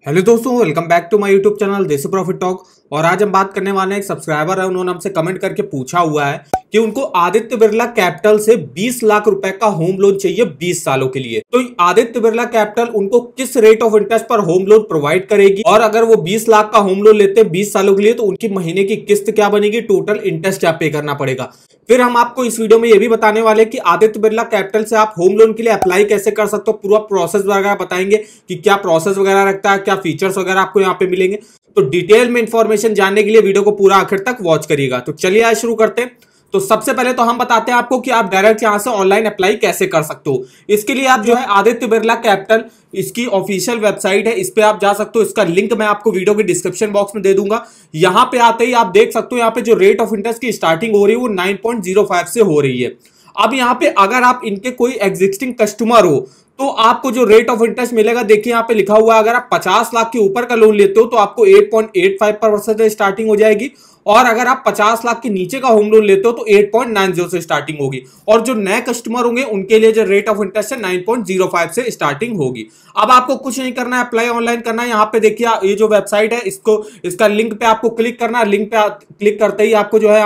Hello दोस्तों, welcome back to my YouTube channel Desi profit talk. और आज हम बात करने वाले हैं, एक सब्सक्राइबर है, उन्होंने हमसे कमेंट करके पूछा हुआ है कि उनको आदित्य बिरला कैपिटल से 20 लाख रुपए का होम लोन चाहिए 20 सालों के लिए। तो आदित्य बिरला कैपिटल उनको किस रेट ऑफ इंटरेस्ट पर होम लोन प्रोवाइड करेगी, और अगर वो 20 लाख का होम लोन लेते हैं 20 सालों के लिए तो उनकी महीने की किस्त क्या बनेगी, टोटल इंटरेस्ट क्या पे करना पड़ेगा। फिर हम आपको इस वीडियो में ये भी बताने वाले कि आदित्य बिरला कैपिटल से आप होम लोन के लिए अप्लाई कैसे कर सकते हो, पूरा प्रोसेस वगैरह बताएंगे कि क्या प्रोसेस वगैरह रखता है, क्या फीचर्स वगैरह आपको यहाँ पे मिलेंगे। तो डिटेल में इंफॉर्मेशन जानने के लिए वीडियो को पूरा आखिर तक वॉच करिएगा। तो चलिए आज शुरू करते हैं। तो सबसे पहले तो हम बताते हैं आपको कि आप डायरेक्ट यहां से ऑनलाइन अप्लाई कैसे कर सकते हो। इसके लिए आप जो है आदित्य बिरला कैपिटल, इसकी ऑफिशियल वेबसाइट है, इस पे आप जा सकते हो। इसका लिंक मैं आपको वीडियो के डिस्क्रिप्शन बॉक्स में दे दूंगा। यहां पे आते ही आप देख सकते हो, यहाँ पे जो रेट ऑफ इंटरेस्ट की स्टार्टिंग हो रही है वो 9.05 से हो रही है। अब यहाँ पे अगर आप इनके कोई एग्जिस्टिंग कस्टमर हो तो आपको जो रेट ऑफ इंटरेस्ट मिलेगा, देखिए यहाँ पे लिखा हुआ है, अगर आप 50 लाख के ऊपर का लोन लेते हो तो आपको 8.85% से स्टार्टिंग हो जाएगी, और अगर आप 50 लाख के नीचे का होम लोन लेते हो तो 8.90 से स्टार्टिंग होगी। और जो नए कस्टमर होंगे उनके लिए जो रेट ऑफ इंटरेस्ट है 9.05 से स्टार्टिंग होगी। अब आपको कुछ नहीं करना है, अप्लाई ऑनलाइन करना है। यहाँ पे देखिए ये जो वेबसाइट है, इसका लिंक पे आपको क्लिक करना है। लिंक पे क्लिक करते ही आपको जो है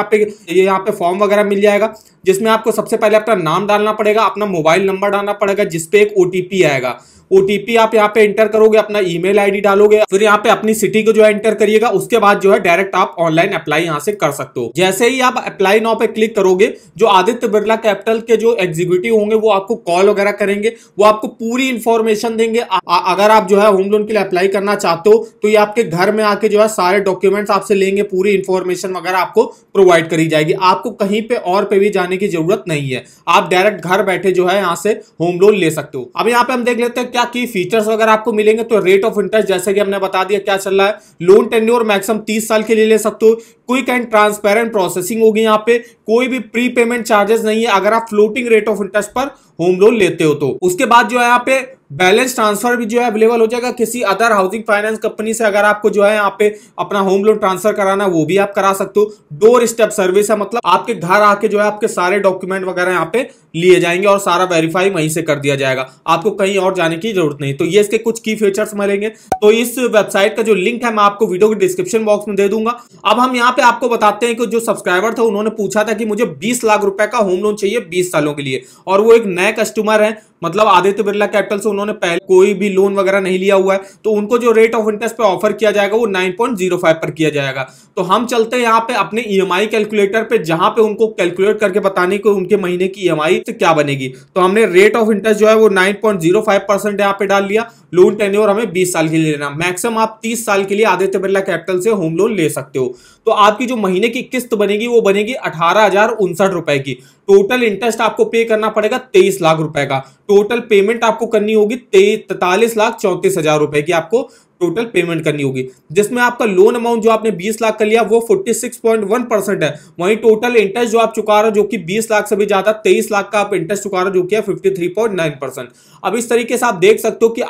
यहाँ पे फॉर्म वगैरह मिल जाएगा, जिसमें आपको सबसे पहले अपना नाम डालना पड़ेगा, अपना मोबाइल नंबर डालना पड़ेगा, जिसपे एक ओटीपी आएगा। ओटीपी आप यहाँ पे एंटर करोगे, अपना ईमेल आईडी डालोगे, फिर यहाँ पे अपनी सिटी को जो है एंटर करिएगा। उसके बाद जो है डायरेक्ट आप ऑनलाइन अप्लाई यहाँ से कर सकते हो। जैसे ही आप अप्लाई नाउ पे क्लिक करोगे, जो आदित्य बिरला कैपिटल के जो एग्जीक्यूटिव होंगे वो आपको कॉल वगैरह करेंगे, वो आपको पूरी इंफॉर्मेशन देंगे। अगर आप जो है होम लोन के लिए अप्लाई करना चाहते हो तो ये आपके घर में आके जो है सारे डॉक्यूमेंट्स आपसे लेंगे, पूरी इंफॉर्मेशन वगैरह आपको प्रोवाइड करी जाएगी। आपको कहीं पे और पे भी जाने की जरूरत नहीं है, आप डायरेक्ट घर बैठे जो है यहाँ से होम लोन ले सकते हो। अब यहाँ पे हम देख लेते हैं क्या की फीचर्स वगैरह आपको मिलेंगे। तो रेट ऑफ इंटरेस्ट जैसे कि हमने बता दिया क्या चल रहा है। लोन टेन्योर मैक्सिमम 30 साल के लिए ले सकते हो। क्विक एंड ट्रांसपेरेंट प्रोसेसिंग होगी, यहाँ पे कोई भी प्री पेमेंट चार्जेस नहीं है अगर आप फ्लोटिंग रेट ऑफ इंटरेस्ट पर होम लोन लेते हो तो। उसके बाद जो है यहाँ पे बैलेंस ट्रांसफर भी जो है अवेलेबल हो जाएगा किसी अदर हाउसिंग फाइनेंस कंपनी से। अगर आपको जो है यहाँ पे अपना होम लोन ट्रांसफर कराना है वो भी आप करा सकते हो। डोर स्टेप सर्विस है, मतलब आपके घर आके जो है आपके सारे डॉक्यूमेंट वगैरह यहाँ पे लिए जाएंगे और सारा वेरीफाई वहीं से कर दिया जाएगा, आपको कहीं और जाने की जरूरत नहीं। तो ये इसके कुछ की फीचर्स मिलेंगे। तो इस वेबसाइट का जो लिंक है मैं आपको वीडियो के डिस्क्रिप्शन बॉक्स में दे दूंगा। अब हम यहाँ पे आपको बताते हैं कि जो सब्सक्राइबर था उन्होंने पूछा था कि मुझे 20 लाख रुपए का होम लोन चाहिए 20 सालों के लिए, और वो एक नए कस्टमर है, मतलब आदित्य बिरला कैपिटल से उन्होंने पहले कोई भी लोन वगैरह नहीं लिया हुआ है। तो उनको जो रेट ऑफ इंटरेस्ट पे ऑफर किया जाएगा वो 9.05 पर किया जाएगा। तो हम चलते हैं यहाँ पे अपने ईएमआई कैलकुलेटर पे, जहां पे उनको कैलकुलेट करके बताने को उनके महीने की ईएमआई क्या बनेगी। तो हमने रेट ऑफ इंटरेस्ट जो है वो 9.05% यहाँ पे डाल लिया। लोन टेन्योर हमें 20 साल के लिए लेना, मैक्सिमम आप 30 साल के लिए आदित्य बिरला कैपिटल से होम लोन ले सकते हो। तो आपकी जो महीने की किस्त बनेगी वो बनेगी 18,059 रुपए की। टोटल इंटरेस्ट आपको पे करना पड़ेगा 23 लाख रुपए का। टोटल पेमेंट आपको करनी होगी 43,34,000 रुपए की आपको टोटल पेमेंट करनी होगी, जिसमें आपका लोन अमाउंट जो आपने 20 लाख कर लिया वो 46.1% है। वहीं टोटल इंटरेस्ट जो आप चुका रहे हो जो कि 20 लाख से भी ज्यादा 23 लाख का आप इंटरेस्ट चुका रहे हो, जो कि है 53.9%। अब इस तरीके से आप देख सकते हो कि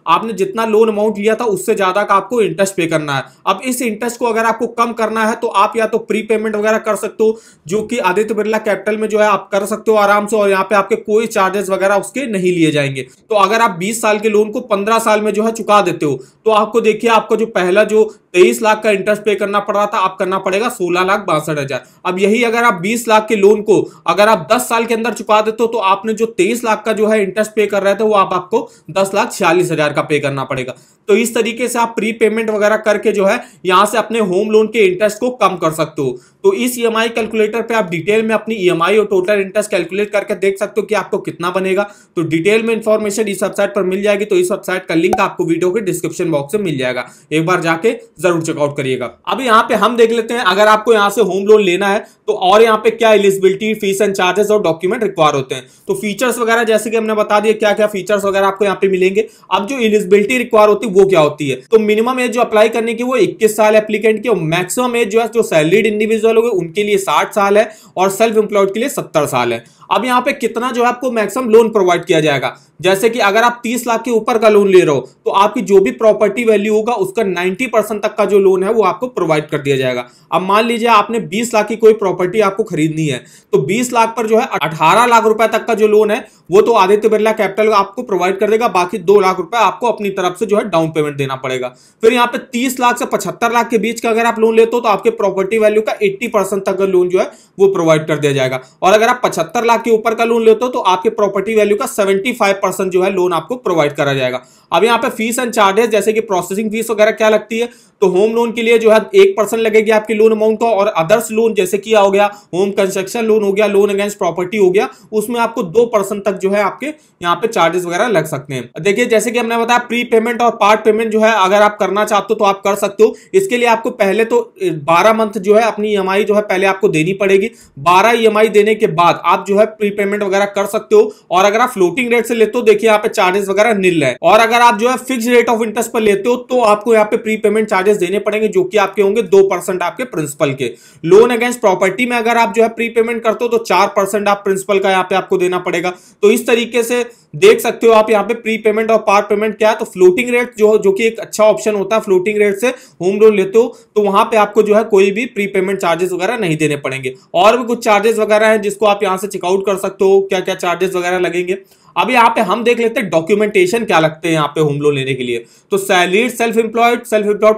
आपने जितना लोन अमाउंट लिया था उससे ज्यादा का आपको इंटरेस्ट पे करना है। अब इस इंटरेस्ट को अगर आपको कम करना है तो आप या तो प्री पेमेंट वगैरह कर सकते हो, जो कि आदित्य बिरला कैपिटल में जो है आप कर सकते हो आराम से, और यहाँ पे आपके कोई चार्जेस वगैरह उसके नहीं लिए जाएंगे। तो अगर आप 20 साल के लोन को 15 साल में जो है चुका देते हो तो आपको देखिए, आपको जो पहला जो 23 लाख का इंटरेस्ट पे करना पड़ रहा था, आप करना पड़ेगा 16,62,000। अब यही अगर आप 20 लाख के लोन को अगर आप 10 साल के अंदर चुका देते हो तो आपने जो 23 लाख का जो है इंटरेस्ट पे कर रहे थे वो आपको 10,46,000 का पे करना पड़ेगा। तो इस तरीके से आप प्री पेमेंट वगैरह करके जो है यहां से अपने होम लोन के इंटरेस्ट को कम कर सकते हो। तो इस ईएमआई कैलकुलेटर पे आप डिटेल में अपनी ईएमआई और टोटल इंटरेस्ट कैलकुलेट करके देख सकते हो कि आपको कितना बनेगा। तो डिटेल में इंफॉर्मेशन इस वेबसाइट पर मिल जाएगी। तो इस वेबसाइट का लिंक आपको वीडियो के डिस्क्रिप्शन बॉक्स में मिल जाएगा, एक बार जाके जरूर चेकआउट करिएगा। अब यहाँ पे हम देख लेते हैं अगर आपको यहाँ से होम लोन लेना है तो और यहाँ पे क्या एलिजिबिलिटी, फीस एंड चार्जेस और डॉक्यूमेंट रिक्वायर होते हैं। तो फीचर्स वगैरह जैसे कि हमने बता दिया क्या क्या फीचर्स वगैरह आपको यहाँ पे मिलेंगे। अब जो एलिजिबिलिटी रिक्वायर होती है वो क्या होती है, तो मिनिमम एज जो अप्लाई करने की वो 21 साल एप्लीकेंट की, और मैक्सिमम एज जो है जो सैलरीड इंडिविजुअल होंगे उनके लिए 60 साल है और सेल्फ एम्प्लॉयड के लिए 70 साल है। अब यहाँ पे कितना जो है आपको मैक्सिमम लोन प्रोवाइड किया जाएगा, जैसे कि अगर आप 30 लाख के ऊपर का लोन ले रहे हो तो आपकी जो भी प्रॉपर्टी वैल्यू होगा उसका 90% तक का जो लोन है वो आपको प्रोवाइड कर दिया जाएगा। अब मान लीजिए आपने 20 लाख की कोई प्रॉपर्टी आपको खरीदनी है तो 20 लाख पर जो है 18 लाख रुपए तक का जो लोन है वो तो आदित्य बिरला कैपिटल आपको प्रोवाइड कर देगा, बाकी 2 लाख रुपए आपको अपनी तरफ से जो है डाउन पेमेंट देना पड़ेगा। फिर यहाँ पे 30 लाख से 75 लाख के बीच का अगर आप लोन लेते हो तो आपके प्रॉपर्टी वैल्यू का 80% तक का लोन जो है वो प्रोवाइड कर दिया जाएगा। और अगर आप 75 लाख के ऊपर का लोन लेते हो तो आपके प्रॉपर्टी वैल्यू का 75% जो है लोन आपको प्रोवाइड करा जाएगा। अब यहाँ पे फीस एंड चार्जेस जैसे कि प्रोसेसिंग फीस वगैरह क्या लगती है, तो होम लोन के लिए जो है 1% लगेगी आपकी लोन अमाउंट को, और अदर्स लोन जैसे कि हो गया होम कंस्ट्रक्शन लोन हो गया, लोन अगेंस्ट प्रॉपर्टी हो गया, उसमें आपको 2% तक जो है आपके यहाँ पे चार्जेस वगैरह लग सकते हैं। देखिए जैसे कि हमने बताया प्री पेमेंट और पार्ट पेमेंट जो है अगर आप करना चाहते हो तो आप कर सकते हो। इसके लिए आपको पहले तो 12 मंथ जो है अपनी ईएमआई जो है पहले आपको देनी पड़ेगी। 12 ईएमआई देने के बाद आप जो है प्री पेमेंट वगैरह कर सकते हो। और अगर आप फ्लोटिंग रेट से लेते हो देखिए यहाँ पे चार्जेस वगैरह निल है, और अगर आप जो है फिक्स रेट ऑफ इंटरेस्ट पर लेते हो तो आपको यहाँ पे प्री पेमेंट चार्जेस देने पड़ेंगे जो कि आपके होंगे 2% आपके प्रिंसिपल के। लोन अगेंस्ट प्रॉपर्टी में अगर आप जो है प्री पेमेंट करते हो तो 4% आप प्रिंसिपल का यहाँ पे आपको देना पड़ेगा। तो इस तरीके से देख सकते हो आप यहाँ पे प्री पेमेंट और पार्ट पेमेंट क्या है। तो फ्लोटिंग रेट जो कि एक अच्छा ऑप्शन होता है, फ्लोटिंग रेट से होम लोन लेते हो तो वहां पे आपको जो है कोई भी प्री पेमेंट चार्जेस वगैरह नहीं देने पड़ेंगे। और भी कुछ चार्जेस वगैरह हैं जिसको आप यहाँ से चेकआउट कर सकते हो, क्या क्या चार्जेस वगैरह लगेंगे। अब यहाँ पे हम देख लेते हैं डॉक्यूमेंटेशन क्या लगते हैं यहाँ पे होम लोन लेने के लिए। तो सैलरीड, सेल्फ एम्प्लॉयड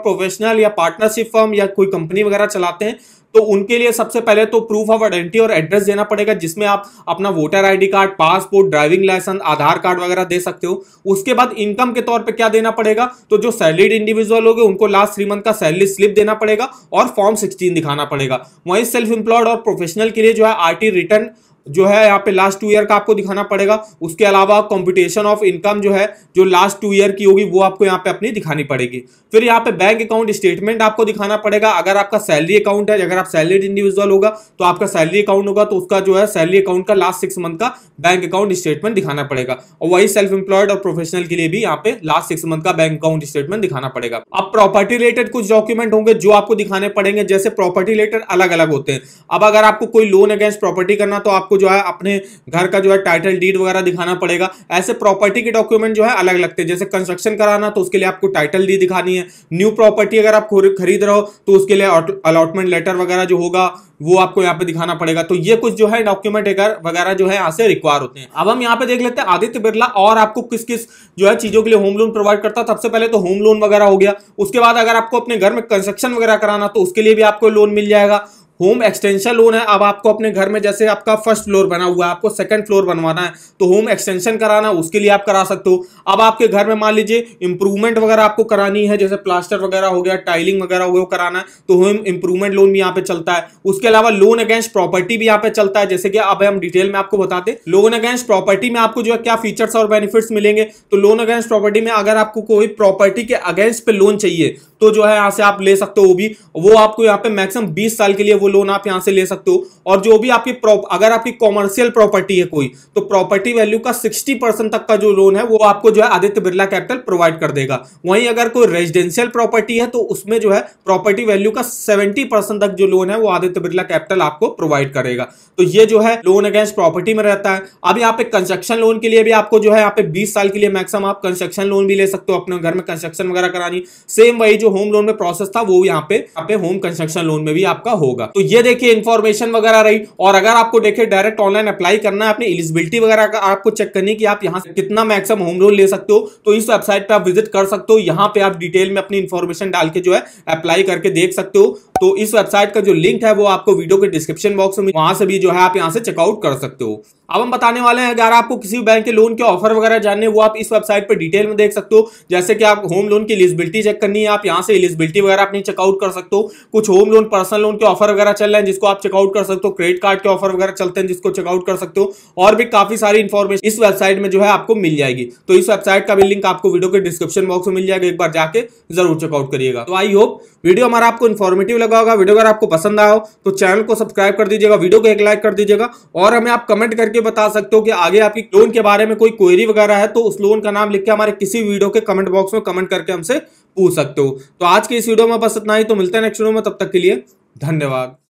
प्रोफेशनल या पार्टनरशिप फर्म या कोई कंपनी वगैरह चलाते हैं तो उनके लिए सबसे पहले तो प्रूफ ऑफ आइडेंटिटी और एड्रेस देना पड़ेगा, जिसमें आप अपना voter ID card, passport, driving licence, Aadhaar card वगैरह दे सकते हो। उसके बाद इनकम के तौर पे क्या देना पड़ेगा, तो जो सैलरीड इंडिविजुअल होंगे उनको लास्ट 3 मंथ का सैलरी स्लिप देना पड़ेगा और फॉर्म 16 दिखाना पड़ेगा। वहीं सेल्फ एम्प्लॉयड और प्रोफेशनल के लिए जो है आरटी रिटर्न जो है यहाँ पे लास्ट 2 ईयर का आपको दिखाना पड़ेगा। उसके अलावा कंप्यूटेशन ऑफ इनकम जो है जो लास्ट 2 ईयर की होगी वो आपको यहाँ पे अपनी दिखानी पड़ेगी। फिर यहाँ पे बैंक अकाउंट स्टेटमेंट आपको दिखाना पड़ेगा। अगर आपका सैलरी अकाउंट है, अगर आप सैलरीड इंडिविजुअल होगा तो आपका सैलरी अकाउंट होगा तो उसका जो है सैलरी अकाउंट का लास्ट 6 मंथ का बैंक अकाउंट स्टेटमेंट दिखाना पड़ेगा। और वही सेल्फ एम्प्लॉयड और प्रोफेशनल के लिए भी यहाँ पे लास्ट 6 मंथ का बैंक अकाउंट स्टेटमेंट दिखाना पड़ेगा। अब प्रॉपर्टी रिलेटेड कुछ डॉक्यूमेंट होंगे जो आपको दिखाने पड़ेंगे, जैसे प्रॉपर्टी रिलेटेड अलग अलग होते हैं। अब अगर आपको कोई लोन अगेंस्ट प्रॉपर्टी करना तो आपको जो है अपने घर का जो है टाइटल डीड वगैरह दिखाना पड़ेगा। ऐसे प्रॉपर्टी के डॉक्यूमेंट जो है अलग लगते हैं, जैसे कंस्ट्रक्शन कराना तो उसके लिए आपको टाइटल डीड दिखानी है। न्यू प्रॉपर्टी अगर आप खरीद रहे हो तो उसके लिए अलॉटमेंट लेटर वगैरह जो होगा वो आपको यहाँ पे दिखाना पड़ेगा। तो ये कुछ जो है डॉक्यूमेंट वगैरह जो है यहाँ से रिक्वायर होते हैं। अब हम यहाँ पे देख लेते हैं आदित्य बिरला और आपको किस किस जो है चीजों के लिए होम लोन प्रोवाइड करता है। सबसे पहले तो होम लोन वगैरह हो गया। उसके बाद अगर आपको अपने घर में कंस्ट्रक्शन वगैरह कराना तो उसके लिए भी आपको लोन मिल जाएगा। होम एक्सटेंशन लोन है, अब आपको अपने घर में जैसे आपका फर्स्ट फ्लोर बना हुआ है, आपको सेकंड फ्लोर बनवाना है तो होम एक्सटेंशन कराना उसके लिए आप करा सकते हो। अब आपके घर में मान लीजिए इंप्रूवमेंट वगैरह आपको करानी है, जैसे प्लास्टर वगैरह हो गया, टाइलिंग वगैरह हो गया, कराना है तो होम इंप्रूवमेंट लोन भी यहाँ पे चलता है। उसके अलावा लोन अगेंस्ट प्रॉपर्टी भी यहाँ पे चलता है, जैसे कि अब हम डिटेल में आपको बताते लोन अगेंस्ट प्रॉपर्टी में आपको जो है क्या फीचर्स और बेनिफिट्स मिलेंगे। तो लोन अगेंस्ट प्रॉपर्टी में अगर आपको कोई प्रॉपर्टी के अगेंस्ट पे लोन चाहिए तो जो है यहाँ से आप ले सकते हो। वो आपको यहाँ पे मैक्सिमम 20 साल के लिए वो लोन आप यहाँ से ले सकते हो। और जो भी आपकी अगर आपकी कॉमर्शियल प्रॉपर्टी है कोई तो प्रॉपर्टी वैल्यू का 60% तक का जो लोन है वो आपको जो है आदित्य बिरला कैपिटल प्रोवाइड कर देगा। वहीं अगर कोई रेजिडेंशियल प्रॉपर्टी है तो उसमें जो है प्रॉपर्टी वैल्यू का 70% तक जो लोन है वो आदित्य बिरला कैपिटल आपको प्रोवाइड करेगा। तो ये जो है लोन अगेंस्ट प्रॉपर्टी में रहता है। अब यहाँ पे कंस्ट्रक्शन लोन के लिए भी आपको जो है यहाँ पे 20 साल के लिए मैक्सिमम आप कंस्ट्रक्शन लोन भी ले सकते हो, अपने घर में कंस्ट्रक्शन वगैरह करानी। सेम वही जो होम लोन में प्रोसेस था वो यहाँ पे होम कंस्ट्रक्शन लोन में भी आपका होगा। तो ये देखिए इन्फॉर्मेशन वगैरह रही। और अगर आपको देखिए डायरेक्ट ऑनलाइन अप्लाई करना है, अपनी एलिजिबिलिटी वगैरह का आपको चेक करनी कि आप यहाँ से कितना मैक्सिमम होम लोन ले सकते हो तो इस वेबसाइट पे आप विजिट कर सकते हो। यहाँ पे आप डिटेल में अपनी इन्फॉर्मेशन डाल के जो है अप्लाई करके देख सकते हो। तो इस वेबसाइट का जो लिंक है वो आपको वीडियो के डिस्क्रिप्शन बॉक्स में, वहां से भी जो है आप यहाँ से चेकआउट कर सकते हो। अब हम बताने वाले हैं अगर आपको किसी बैंक के लोन के ऑफर वगैरह जानने वो आप इस वेबसाइट पर डिटेल में देख सकते हो। जैसे कि आप होम लोन की एलिजिबिलिटी चेक करनी है, आप यहाँ से एलिजिबिलिटी वगैरह अपनी चेकआउट कर सकते हो। कुछ होम लोन पर्सनल लोन के ऑफर वगैरह चल रहे हैं जिसको आप चेकआउट कर सकते हो। क्रेडिट कार्ड के ऑफर वगैरह चलते हैं जिसको चेकआउट कर सकते हो। और भी काफी सारी इन्फॉर्मेशन इस वेबसाइट में जो है आपको मिल जाएगी। तो इस वेबसाइट का भी लिंक आपको वीडियो के डिस्क्रिप्शन बॉक्स में मिल जाएगा, एक बार जाके जरूर चेकआउट करिएगा। तो आई होप वीडियो हमारा आपको इन्फॉर्मेटिव लगा होगा। वीडियो अगर आपको पसंद आया हो तो चैनल को सब्सक्राइब कर दीजिएगा, वीडियो को एक लाइक कर दीजिएगा और हमें आप कमेंट करके बता सकते हो कि आगे आपकी लोन के बारे में कोई क्वेरी वगैरह है तो उस लोन का नाम लिख के हमारे किसी वीडियो के कमेंट बॉक्स में कमेंट करके हमसे पूछ सकते हो। तो आज के इस वीडियो में बस इतना ही, तो मिलते हैं नेक्स्ट वीडियो में, तब तक के लिए धन्यवाद।